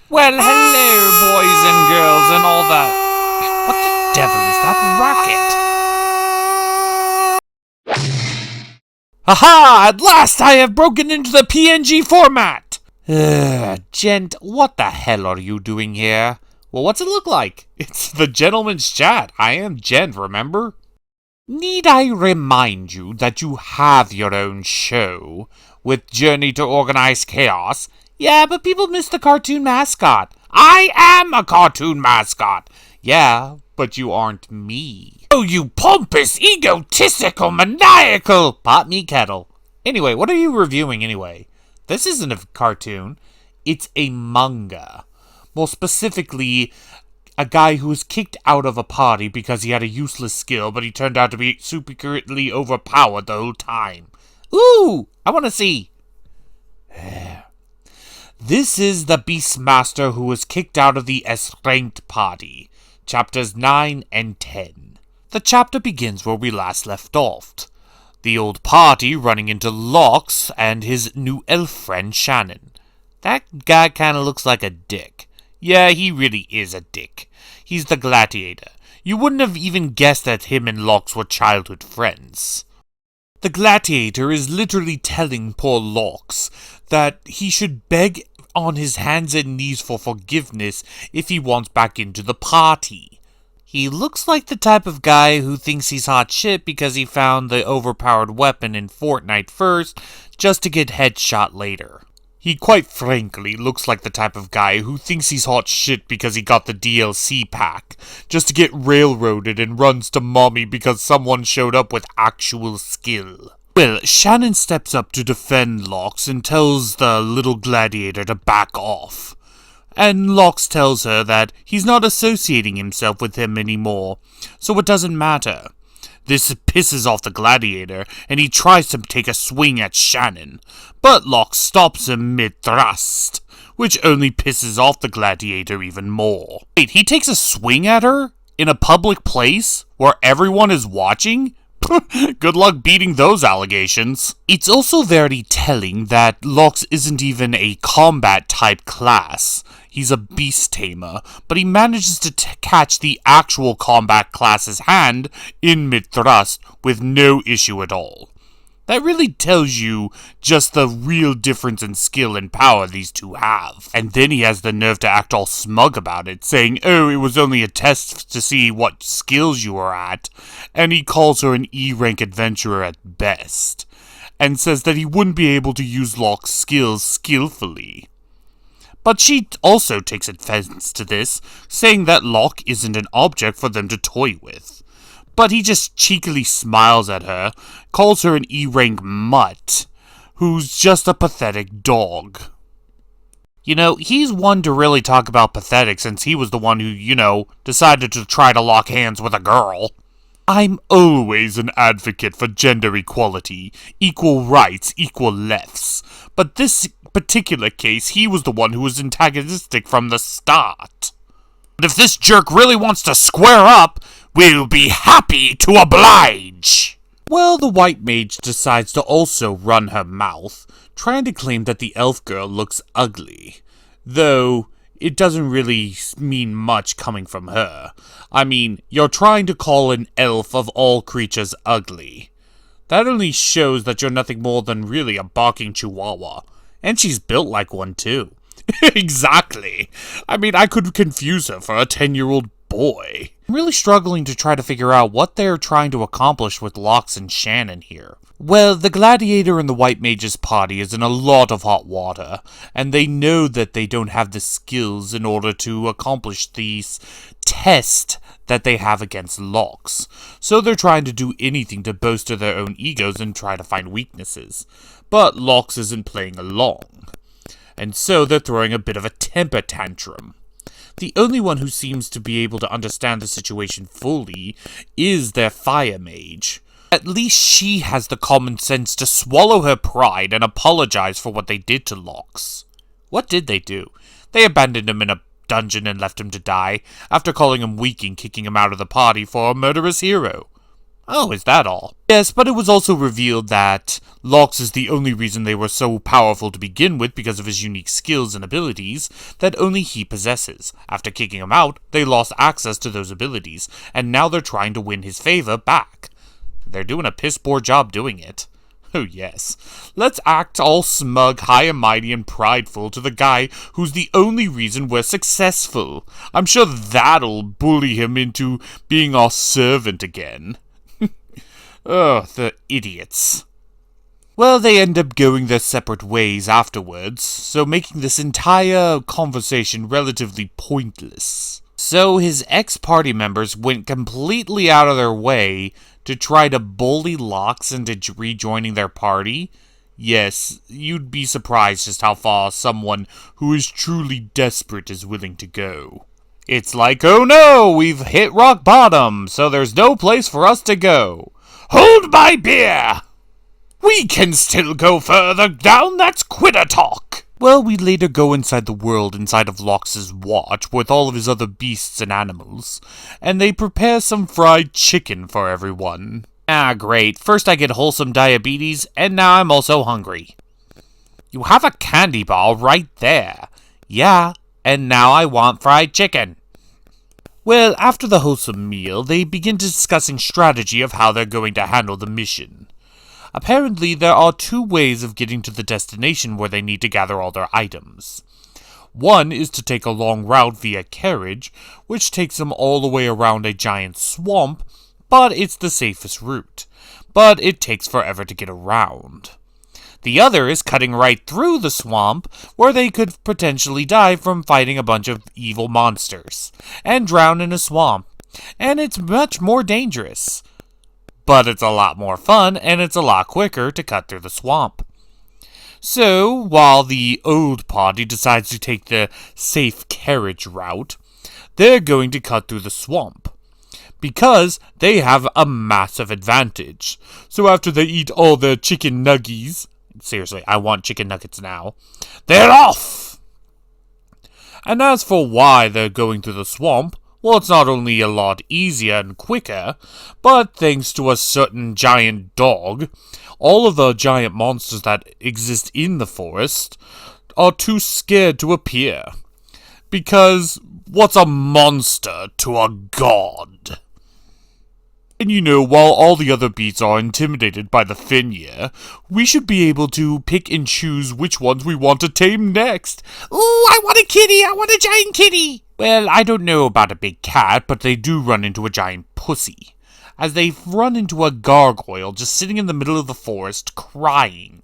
Well, hello, boys and girls, and all that. What the devil is that racket? Aha! At last I have broken into the PNG format! Gent, what the hell are you doing here? Well, what's it look like? It's the gentleman's chat. I am Gent, remember? Need I remind you that you have your own show with Journey to Organized Chaos? Yeah, but people miss the cartoon mascot. I am a cartoon mascot. Yeah, but you aren't me. Oh, you pompous, egotistical, maniacal... Pot me kettle. Anyway, what are you reviewing anyway? This isn't a cartoon. It's a manga. More specifically, a guy who was kicked out of a party because he had a useless skill, but he turned out to be secretly overpowered the whole time. Ooh, I want to see. This is the Beastmaster who was kicked out of the S-Ranked party. Chapters 9 and 10. The chapter begins where we last left off. The old party running into Lox and his new elf friend Shannon. That guy kinda looks like a dick. Yeah, he really is a dick. He's the gladiator. You wouldn't have even guessed that him and Lox were childhood friends. The gladiator is literally telling poor Lox that he should beg on his hands and knees for forgiveness if he wants back into the party. He looks like the type of guy who thinks he's hot shit because he found the overpowered weapon in Fortnite first, just to get headshot later. He quite frankly looks like the type of guy who thinks he's hot shit because he got the DLC pack, just to get railroaded and runs to mommy because someone showed up with actual skill. Well, Shannon steps up to defend Lox and tells the little gladiator to back off. And Lox tells her that he's not associating himself with him anymore, so it doesn't matter. This pisses off the gladiator, and he tries to take a swing at Shannon, but Lox stops him mid-thrust, which only pisses off the gladiator even more. Wait, he takes a swing at her? In a public place? Where everyone is watching? Good luck beating those allegations. It's also very telling that Lox isn't even a combat-type class. He's a beast tamer, but he manages to catch the actual combat class's hand in mid-thrust with no issue at all. That really tells you just the real difference in skill and power these two have. And then he has the nerve to act all smug about it, saying, oh, it was only a test to see what skills you were at, and he calls her an E-rank adventurer at best, and says that he wouldn't be able to use Lox's skills skillfully. But she also takes offense to this, saying that Lox isn't an object for them to toy with. But he just cheekily smiles at her, calls her an E-rank mutt, who's just a pathetic dog. You know, he's one to really talk about pathetic since he was the one who, decided to try to lock hands with a girl. I'm always an advocate for gender equality, equal rights, equal lefts. But this particular case, he was the one who was antagonistic from the start. But if this jerk really wants to square up, we'll be happy to oblige! Well, the white mage decides to also run her mouth, trying to claim that the elf girl looks ugly. Though, it doesn't really mean much coming from her. I mean, you're trying to call an elf of all creatures ugly. That only shows that you're nothing more than really a barking chihuahua. And she's built like one too. Exactly. I mean, I could confuse her for a 10-year-old boy. I'm really struggling to try to figure out what they're trying to accomplish with Lox and Shannon here. Well, the gladiator and the white mage's party is in a lot of hot water, and they know that they don't have the skills in order to accomplish these tests that they have against Lox. So they're trying to do anything to bolster their own egos and try to find weaknesses. But Lox isn't playing along. And so they're throwing a bit of a temper tantrum. The only one who seems to be able to understand the situation fully is their fire mage. At least she has the common sense to swallow her pride and apologize for what they did to Lox. What did they do? They abandoned him in a dungeon and left him to die, after calling him weak and kicking him out of the party for a murderous hero. Oh, is that all? Yes, but it was also revealed that Lox is the only reason they were so powerful to begin with because of his unique skills and abilities that only he possesses. After kicking him out, they lost access to those abilities, and now they're trying to win his favor back. They're doing a piss poor job doing it. Oh yes, let's act all smug, high and mighty, and prideful to the guy who's the only reason we're successful. I'm sure that'll bully him into being our servant again. Ugh, the idiots. Well, they end up going their separate ways afterwards, so making this entire conversation relatively pointless. So his ex-party members went completely out of their way to try to bully Lox into rejoining their party? Yes, you'd be surprised just how far someone who is truly desperate is willing to go. It's like, oh no, we've hit rock bottom, so there's no place for us to go. Hold my beer! We can still go further down, that's quitter talk! Well, we later go inside the world inside of Lox's watch with all of his other beasts and animals, and they prepare some fried chicken for everyone. Ah, great. First I get wholesome diabetes, and now I'm also hungry. You have a candy bar right there. Yeah, and now I want fried chicken. Well, after the wholesome meal, they begin discussing strategy of how they're going to handle the mission. Apparently, there are two ways of getting to the destination where they need to gather all their items. One is to take a long route via carriage, which takes them all the way around a giant swamp, but it's the safest route. But it takes forever to get around. The other is cutting right through the swamp, where they could potentially die from fighting a bunch of evil monsters, and drown in a swamp. And it's much more dangerous. But it's a lot more fun, and it's a lot quicker to cut through the swamp. So, while the old party decides to take the safe carriage route, they're going to cut through the swamp. Because they have a massive advantage. So after they eat all their chicken nuggies, seriously, I want chicken nuggets now, they're off! And as for why they're going through the swamp, well, it's not only a lot easier and quicker, but thanks to a certain giant dog, all of the giant monsters that exist in the forest are too scared to appear. Because what's a monster to a god? And you know, while all the other beasts are intimidated by the Finye, we should be able to pick and choose which ones we want to tame next. Ooh, I want a kitty! I want a giant kitty! Well, I don't know about a big cat, but they do run into a giant pussy. As they run into a gargoyle just sitting in the middle of the forest, crying.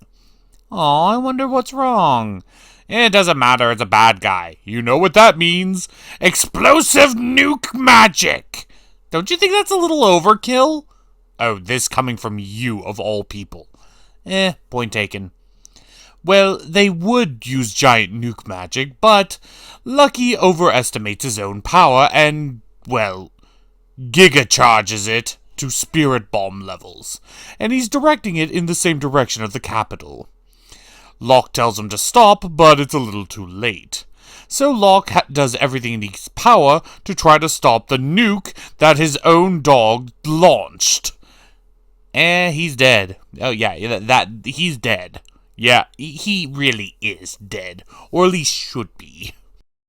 Aw, I wonder what's wrong. It doesn't matter, it's a bad guy. You know what that means? Explosive nuke magic! Don't you think that's a little overkill? Oh, this coming from you, of all people. Point taken. Well, they would use giant nuke magic, but Lucky overestimates his own power and, well, giga-charges it to spirit bomb levels, and he's directing it in the same direction of the capital. Locke tells him to stop, but it's a little too late. So Locke does everything in his power to try to stop the nuke that his own dog launched. He's dead. Oh yeah, he's dead. Yeah, he really is dead, or at least should be.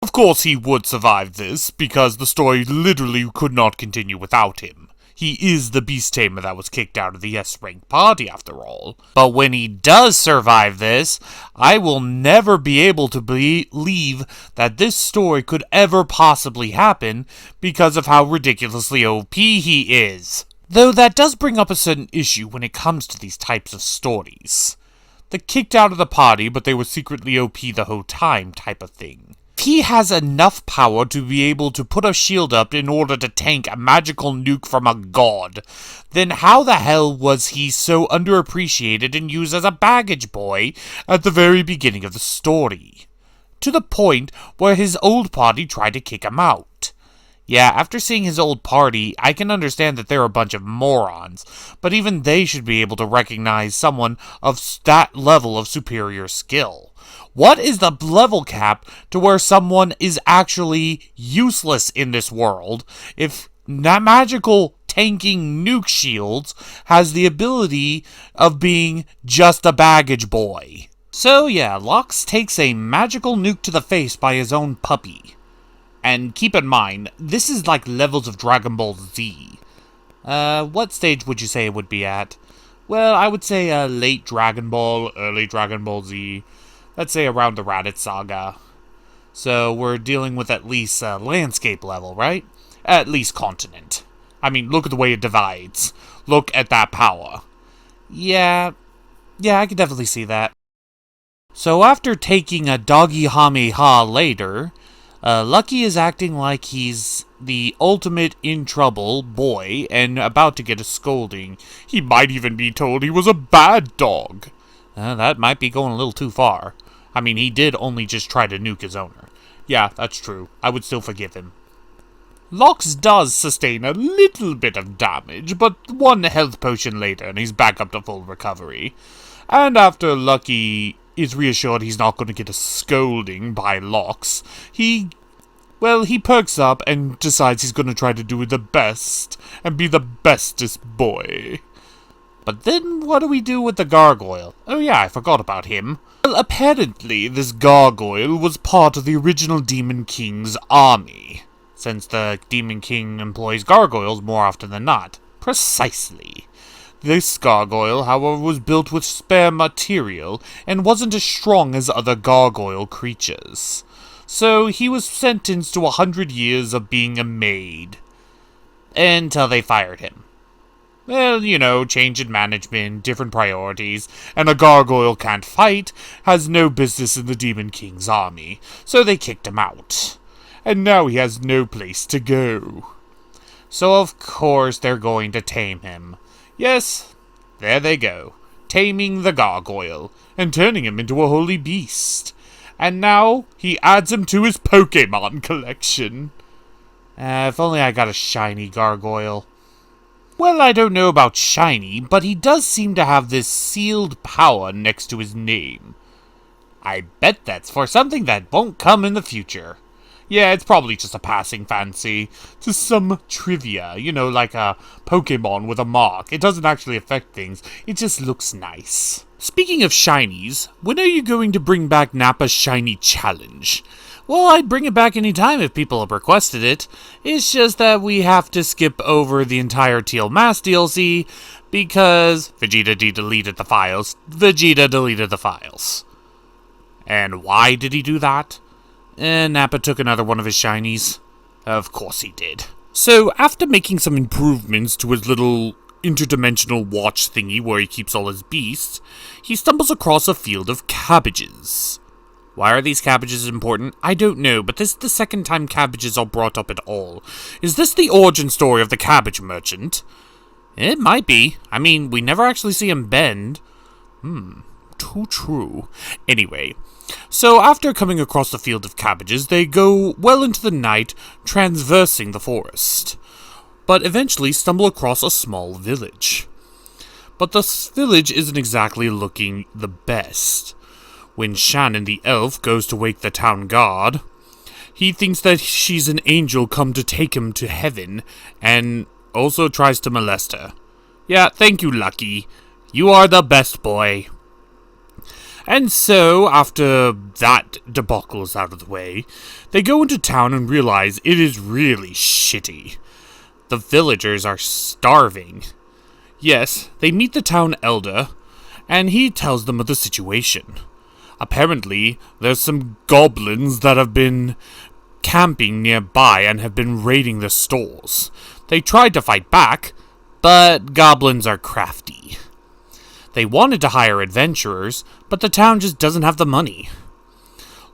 Of course he would survive this, because the story literally could not continue without him. He is the beast tamer that was kicked out of the S-rank party after all. But when he does survive this, I will never be able to believe that this story could ever possibly happen because of how ridiculously OP he is. Though that does bring up a certain issue when it comes to these types of stories. The kicked out of the party but they were secretly OP the whole time type of thing. If he has enough power to be able to put a shield up in order to tank a magical nuke from a god, then how the hell was he so underappreciated and used as a baggage boy at the very beginning of the story? To the point where his old party tried to kick him out. Yeah, after seeing his old party, I can understand that they're a bunch of morons, but even they should be able to recognize someone of that level of superior skill. What is the level cap to where someone is actually useless in this world if that magical tanking nuke shields has the ability of being just a baggage boy. So yeah, Lox takes a magical nuke to the face by his own puppy. And keep in mind, this is like levels of Dragon Ball Z. What stage would you say it would be at? Well, I would say late Dragon Ball, early Dragon Ball Z. Let's say around the Raditz Saga. So we're dealing with at least landscape level, right? At least continent. I mean, look at the way it divides. Look at that power. Yeah, I can definitely see that. So after taking a doggy hameha later, Lucky is acting like he's the ultimate in trouble boy and about to get a scolding. He might even be told he was a bad dog. That might be going a little too far. I mean, he did only just try to nuke his owner. Yeah, that's true. I would still forgive him. Lox does sustain a little bit of damage, but one health potion later and he's back up to full recovery. And after Lucky is reassured he's not going to get a scolding by Lox, he perks up and decides he's going to try to do the best and be the bestest boy. But then what do we do with the gargoyle? Oh yeah, I forgot about him. Well, apparently this gargoyle was part of the original Demon King's army, since the Demon King employs gargoyles more often than not. Precisely. This gargoyle, however, was built with spare material and wasn't as strong as other gargoyle creatures. So he was sentenced to 100 years of being a maid. Until they fired him. Well, you know, change in management, different priorities, and a gargoyle can't fight, has no business in the Demon King's army, so they kicked him out. And now he has no place to go. So of course they're going to tame him. Yes, there they go, taming the gargoyle, and turning him into a holy beast. And now he adds him to his Pokemon collection. If only I got a shiny gargoyle. Well, I don't know about shiny, but he does seem to have this sealed power next to his name. I bet that's for something that won't come in the future. Yeah, it's probably just a passing fancy. Just some trivia, you know, like a Pokemon with a mark. It doesn't actually affect things, it just looks nice. Speaking of shinies, when are you going to bring back Nappa's Shiny Challenge? Well, I'd bring it back anytime if people have requested it. It's just that we have to skip over the entire Teal Mass DLC because Vegeta deleted the files. And why did he do that? Nappa took another one of his shinies. Of course he did. So, after making some improvements to his little interdimensional watch thingy where he keeps all his beasts, he stumbles across a field of cabbages. Why are these cabbages important? I don't know, but this is the second time cabbages are brought up at all. Is this the origin story of the cabbage merchant? It might be. I mean, we never actually see him bend. Too true. Anyway, so after coming across the field of cabbages, they go well into the night, traversing the forest, but eventually stumble across a small village. But this village isn't exactly looking the best. When Shannon the elf goes to wake the town guard, he thinks that she's an angel come to take him to heaven, and also tries to molest her. Yeah, thank you, Lucky. You are the best boy. And so, after that debacle is out of the way, they go into town and realize it is really shitty. The villagers are starving. Yes, they meet the town elder, and he tells them of the situation. Apparently, there's some goblins that have been camping nearby and have been raiding the stores. They tried to fight back, but goblins are crafty. They wanted to hire adventurers, but the town just doesn't have the money.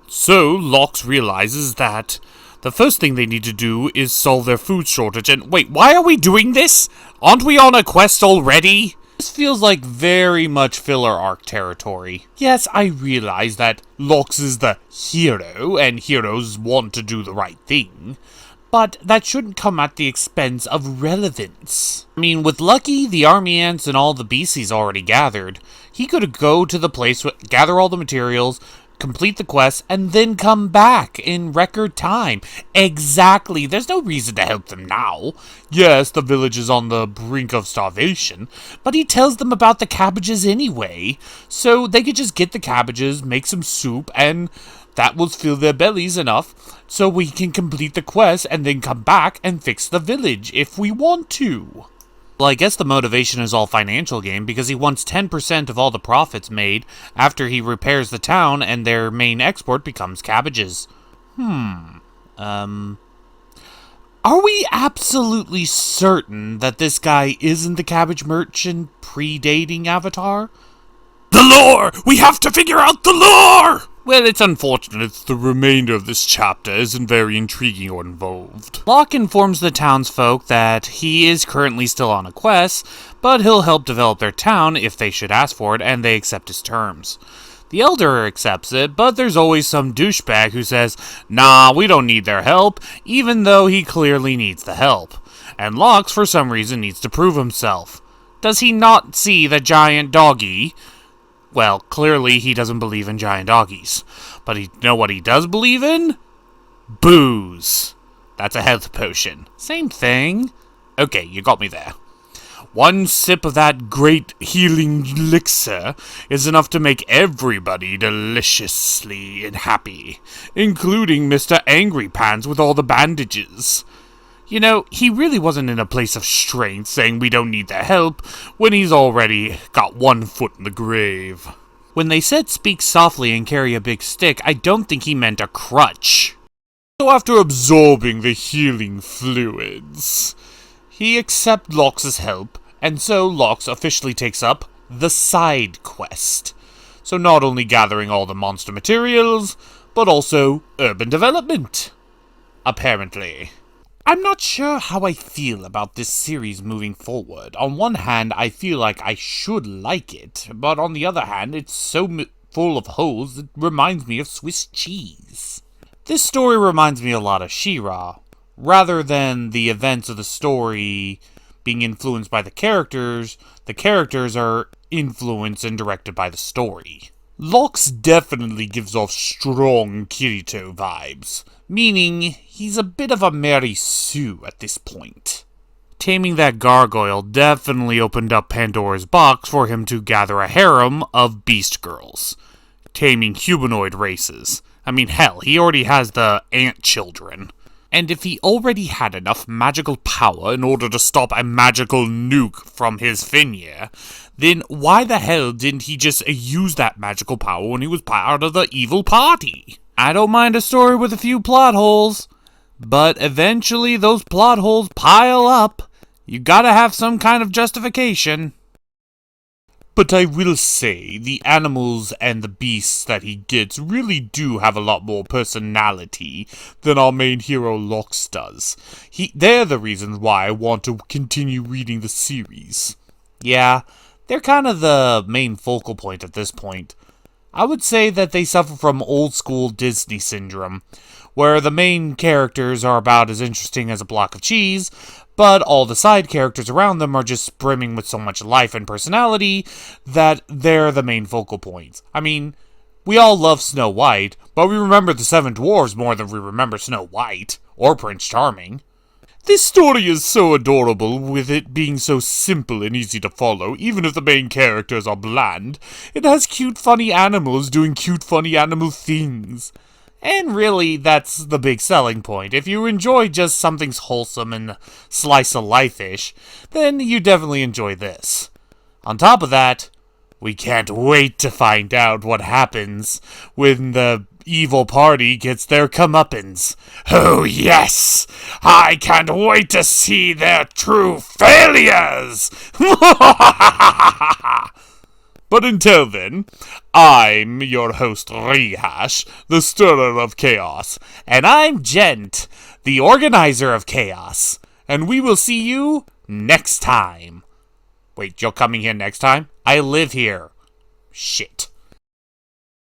So, Lox realizes that the first thing they need to do is solve their food shortage. And wait, why are we doing this? Aren't we on a quest already? This feels like very much filler arc territory. Yes, I realize that Lox is the hero, and heroes want to do the right thing, but that shouldn't come at the expense of relevance. I mean, with Lucky, the army ants, and all the beasts he's already gathered, he could go to the place, gather all the materials, complete the quest, and then come back in record time. Exactly. There's no reason to help them now. Yes, the village is on the brink of starvation, but he tells them about the cabbages anyway, so they could just get the cabbages, make some soup, and that will fill their bellies enough so we can complete the quest and then come back and fix the village if we want to. Well, I guess the motivation is all financial gain because he wants 10% of all the profits made after he repairs the town and their main export becomes cabbages. Are we absolutely certain that this guy isn't the cabbage merchant predating Avatar? The lore! We have to figure out the lore! Well, it's unfortunate the remainder of this chapter isn't very intriguing or involved. Locke informs the townsfolk that he is currently still on a quest, but he'll help develop their town if they should ask for it, and they accept his terms. The elder accepts it, but there's always some douchebag who says, nah, we don't need their help, even though he clearly needs the help. And Locke, for some reason, needs to prove himself. Does he not see the giant doggy? Well, clearly he doesn't believe in giant doggies. But you know what he does believe in? Booze. That's a health potion. Same thing. Okay, you got me there. One sip of that great healing elixir is enough to make everybody deliciously happy, including Mr. Angry Pants with all the bandages. You know, he really wasn't in a place of strength saying we don't need their help when he's already got one foot in the grave. When they said speak softly and carry a big stick, I don't think he meant a crutch. So after absorbing the healing fluids, he accepts Locke's help, and so Locke officially takes up the side quest. So not only gathering all the monster materials, but also urban development. Apparently. I'm not sure how I feel about this series moving forward. On one hand, I feel like I should like it, but on the other hand, it's so full of holes it reminds me of Swiss cheese. This story reminds me a lot of She-Ra, rather than the events of the story being influenced by the characters are influenced and directed by the story. Locke definitely gives off strong Kirito vibes, meaning he's a bit of a Mary Sue at this point. Taming that gargoyle definitely opened up Pandora's box for him to gather a harem of beast girls. Taming humanoid races. I mean, hell, he already has the ant children. And if he already had enough magical power in order to stop a magical nuke from his Finir, then why the hell didn't he just use that magical power when he was part of the evil party? I don't mind a story with a few plot holes, but eventually those plot holes pile up. You gotta have some kind of justification. But I will say, the animals and the beasts that he gets really do have a lot more personality than our main hero Locke does. They're the reasons why I want to continue reading the series. Yeah, they're kind of the main focal point at this point. I would say that they suffer from old-school Disney syndrome, where the main characters are about as interesting as a block of cheese, but all the side characters around them are just brimming with so much life and personality that they're the main focal points. I mean, we all love Snow White, but we remember the Seven Dwarfs more than we remember Snow White, or Prince Charming. This story is so adorable, with it being so simple and easy to follow, even if the main characters are bland. It has cute, funny animals doing cute, funny animal things. And really, that's the big selling point. If you enjoy just something wholesome and slice-of-life-ish, then you definitely enjoy this. On top of that, we can't wait to find out what happens when the evil party gets their comeuppance. Oh yes! I can't wait to see their true failures! But until then, I'm your host Rehash, the stirrer of chaos, and I'm Gent, the organizer of chaos, and we will see you next time. Wait, you're coming here next time? I live here. Shit.